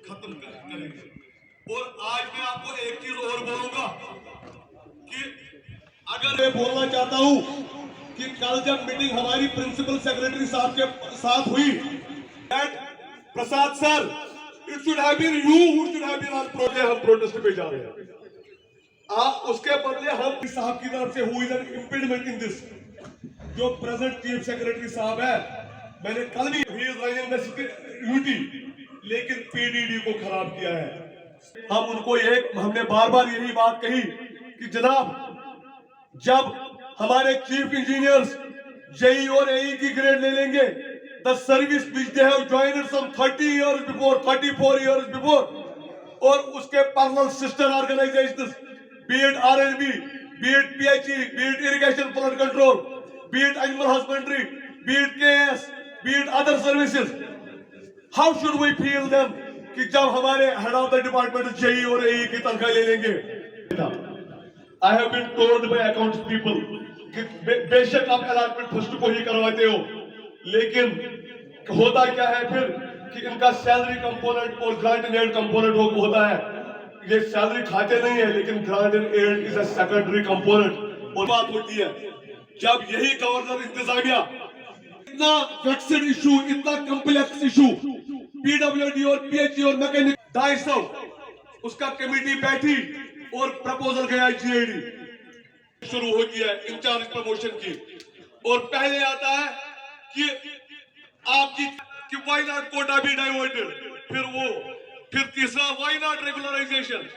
खत्म करेंगे। और आज मैं आपको एक चीज और बोलूंगा कि अगर मैं बोलना चाहता हूं कि कल जब मीटिंग हमारी प्रिंसिपल सेक्रेटरी साहब के साथ हुई, that Prasad sir, it should have been you who should have been on protest, हम प्रोटेस्ट पे जा रहे हैं। उसके बदले हम साहब की तरफ से हुई एन इंपीडमेंट इन दिस। जो प्रेजेंट चीफ सेक्रेटरी साहब है, मैंने कल भी यूटी, लेकिन पीडीडी को खराब किया है। हम उनको हमने बार बार यही बात कही कि जनाब, जब हमारे चीफ इंजीनियर्स जेई और एई की ग्रेड ले लेंगे, the service which they have joined some 30 years before, 34 years before, और उसके parallel sister organisations, be it RNB, be it PHE, be it irrigation flood control, be it animal husbandry, be it KS, be it other services, how should we feel them कि जब हमारे head of the department JE और AE की तनख्वाह ले लेंगे? I have been told by accounts people कि बेशक आप allotment फर्स्ट को ही करवाते हो, लेकिन होता क्या है फिर कि इनका सैलरी कंपोनेंट और ग्रांट एंड एड कंपोनेंट होता है। ये सैलरी खाते नहीं है, लेकिन grant and aid is a secondary component. और बात होती है जब यही गवर्नर इंतजामिया इतना वेक्स्ड इशू, इतना कॉम्प्लेक्स इशू, पीडब्ल्यूडी और पीएचई और मैकेनिक 250, उसका कमेटी बैठी और प्रपोजल गया जीएडी, शुरू हो गया इंचार्ज प्रमोशन की। और पहले आता है कि आपकी कि why not quota be diverted, फिर तीसरा व्हाई नॉट रेगुलराइजेशन,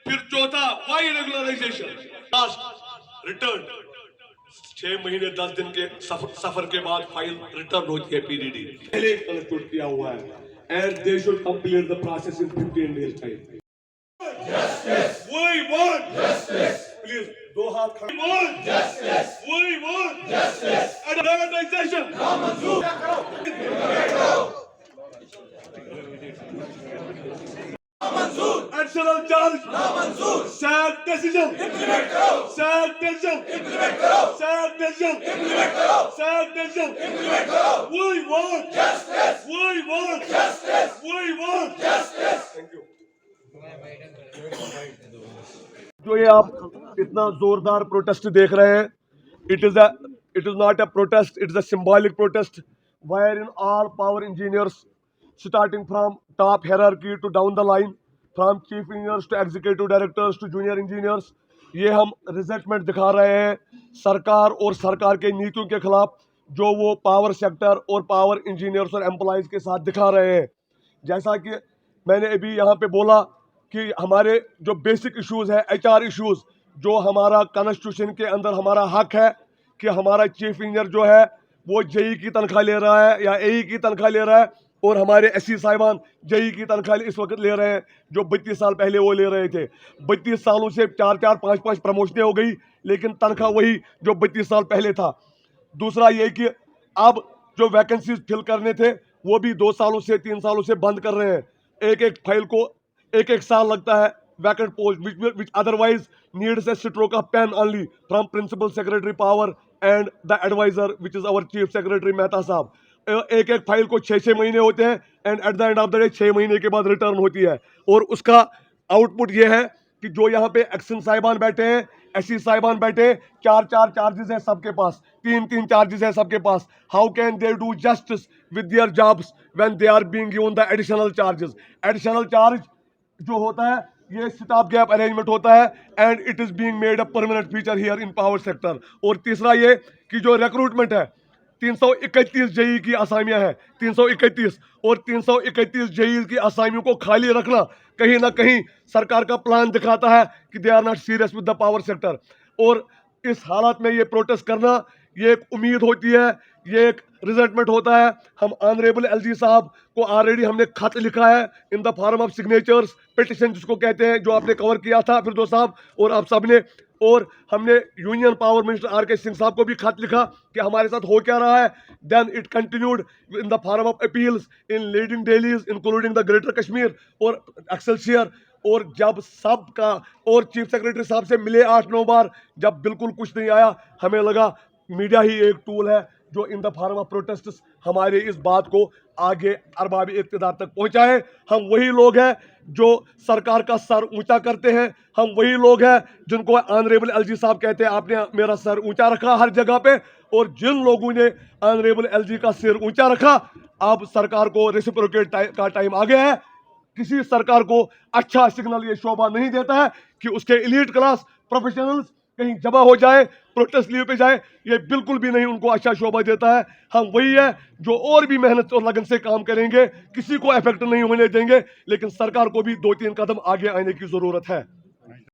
फिर चौथा व्हाई रेगुलराइजेशन, लास्ट रिटर्न। 6 महीने 10 दिन के सफर के बाद फाइल रिटर्न होती है पीडीडी, पहले कंस्टिट्यूट किया हुआ है, and they should complete the process in 15 days time. Justice, we want justice, please दो हाथ खड़े, we want justice, we want justice, and privatisation नामंजूर करो, नामंजूर, एडिशनल चार्ज नामंजूर, सैड डिसीजन इंप्लीमेंट करो, सैड डिसीजन इंप्लीमेंट करो, सैड डिसीजन इंप्लीमेंट करो, सैड डिसीजन इंप्लीमेंट करो। We want justice, we want justice, we want justice. Thank you. जो ये आप इतना जोरदार प्रोटेस्ट देख रहे हैं, it is not a protest, it is a symbolic protest wherein all power engineers starting from top hierarchy to down the line, from chief engineers to executive directors to junior engineers, ये हम रिजल्टमेंट दिखा रहे हैं सरकार और सरकार के नीतियों के खिलाफ, जो वो पावर सेक्टर और पावर इंजीनियर्स और एम्प्लॉयज़ के साथ दिखा रहे हैं। जैसा कि मैंने अभी यहाँ पे बोला कि हमारे जो बेसिक इश्यूज़ है, HR इश्यूज़, जो हमारा कॉन्स्टिट्यूशन के अंदर हमारा हक है कि हमारा चीफ इंजीनियर जो है वो जेई की तनख्वाह ले रहा है या एई की तनख्वाह ले रहा है, और हमारे एससी साहिबान जेई की तनख्वाह इस वक्त ले रहे हैं जो 32 साल पहले वो ले रहे थे। 32 सालों से 4-4, 5-5 प्रमोशनें हो गई, लेकिन तनख्वाह वही जो 32 साल पहले था। दूसरा ये कि अब जो वैकेंसीज फिल करने थे वो भी 2 सालों से 3 सालों से बंद कर रहे हैं। एक फाइल को 1 साल लगता है vacant post, which otherwise needs a stroke of pen only from principal secretary power and the advisor, which is our chief secretary Mehta साहब। एक फाइल को 6-6 महीने होते हैं, and at the end of the day 6 महीने के बाद रिटर्न होती है। और उसका आउटपुट ये है कि जो यहाँ पे एक्शन साहिबान बैठे हैं, एससी साहिबान बैठे हैं, 4-4 चार्जेस है सबके पास, 3-3 चार्जेस है सबके पास। How can they do justice with their jobs when they are being given the additional charges? Additional charge जो होता है ये स्टॉप गैप अरेंजमेंट होता है, and it is being made a permanent feature here in power sector. और तीसरा ये कि जो रिक्रूटमेंट है, 331 जेई की असामियां हैं, 331, और 331 जेई की असामियों को खाली रखना कहीं ना कहीं सरकार का प्लान दिखाता है कि they are not serious with the power sector. और इस हालत में ये प्रोटेस्ट करना, ये एक उम्मीद होती है, ये एक रिजल्टमेंट होता है। हम ऑनरेबल एलजी साहब को ऑलरेडी हमने खत लिखा है इन the form of signatures, petition जिसको कहते हैं, जो आपने कवर किया था फिर दो साहब और आप सब ने। और हमने यूनियन पावर मिनिस्टर आर के सिंह साहब को भी खत लिखा कि हमारे साथ हो क्या रहा है। Then it continued in the form of appeals in leading dailies including the Greater Kashmir और एक्सेलसियर। और जब सब का और चीफ सेक्रेटरी साहब से मिले 8-9 बार, जब बिल्कुल कुछ नहीं आया, हमें लगा मीडिया ही एक टूल है जो इन द फॉर्म ऑफ प्रोटेस्ट हमारे इस बात को आगे अरबाब इक़्तिदार तक पहुंचाए। हम वही लोग हैं जो सरकार का सर ऊंचा करते हैं, हम वही लोग हैं जिनको ऑनरेबल एलजी साहब कहते हैं आपने मेरा सर ऊंचा रखा हर जगह पे। और जिन लोगों ने ऑनरेबल एलजी का सिर ऊंचा रखा, अब सरकार को रेसिप्रोकेट का टाइम आ गया है। किसी सरकार को अच्छा सिग्नल ये शोभा नहीं देता है कि उसके एलीट क्लास प्रोफेशनल्स कहीं जमा हो जाए, प्रोटेस्ट लीव पे जाए, ये बिल्कुल भी नहीं उनको अच्छा शोभा देता है। हम वही है जो और भी मेहनत और लगन से काम करेंगे, किसी को इफेक्ट नहीं होने देंगे, लेकिन सरकार को भी 2-3 कदम आगे आने की जरूरत है।